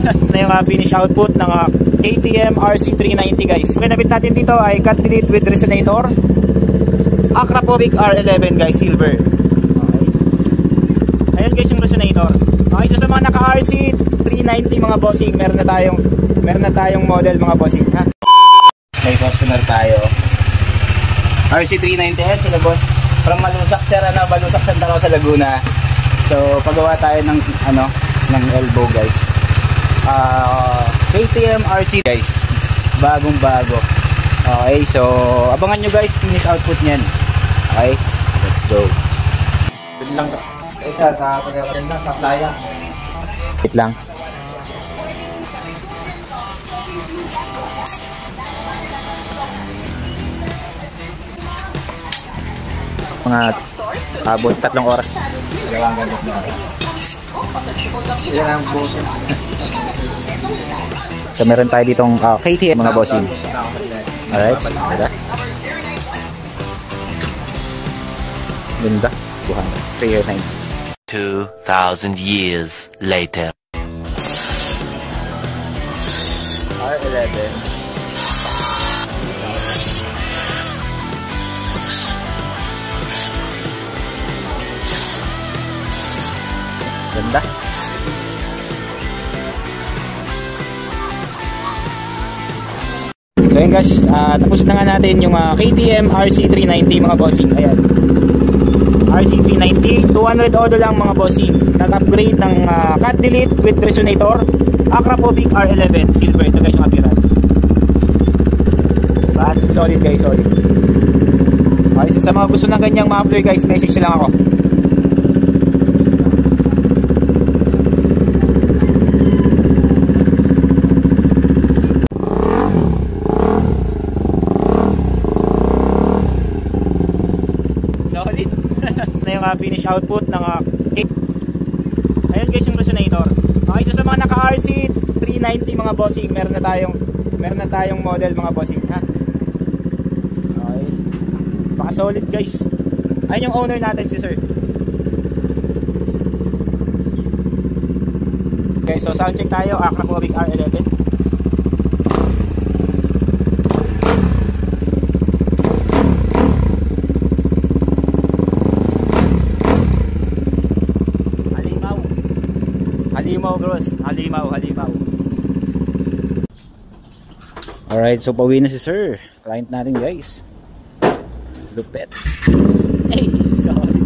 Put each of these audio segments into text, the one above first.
na yung finish output ng KTM RC390 guys. Ang kinabit natin dito ay cut delete with resonator, Akrapovic R11 guys, silver. Okay. Ayan guys yung resonator. Okay, so sa mga naka RC390 mga bossing, meron na tayong model mga bossing ha. May customer tayo. RC390 yan sila boss. From Malusak sir, Balusak Santa Rosa Laguna. So pagawa tayo ng ng elbow guys. KTM RC guys, bagong bago. Okay, so abangan nyo guys finish output nyan. Okay, let's go. Wait lang, sa playa. Wait lang. Mga abot 3 oras. Yan ang bossing. So meron tayo ditong KTM mga bossing. Alright, ganda. 2,000 years later. R11. Ganda. So yun guys, tapos na nga natin yung KTM RC390 mga bossing. Ayan, RC390, 200 odo lang mga bossing. Nag-upgrade ng cut delete with resonator, Akrapovic R11 silver. Ito guys yung appearance. But solid guys, solid. Okay, so sa mga gusto ng ganyang muffler guys, message lang ako. Na yung finish output ng ayun guys yung resonator. Okay, so sa mga naka RC390 mga bossing, meron na tayong model mga bossing ha. Okay, baka solid guys. Ayun yung owner natin si sir. Okay, so sound check tayo. Akrapovic R11. Halimaw. Alright, so pauwi na si sir. Client natin guys. Lupet. Hey, sorry.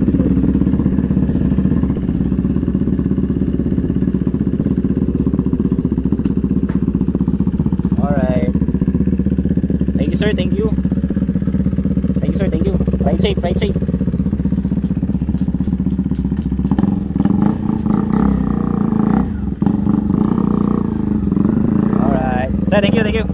Alright. Thank you sir, thank you. Thank you sir, thank you. Ride safe, ride safe. Thank you, thank you.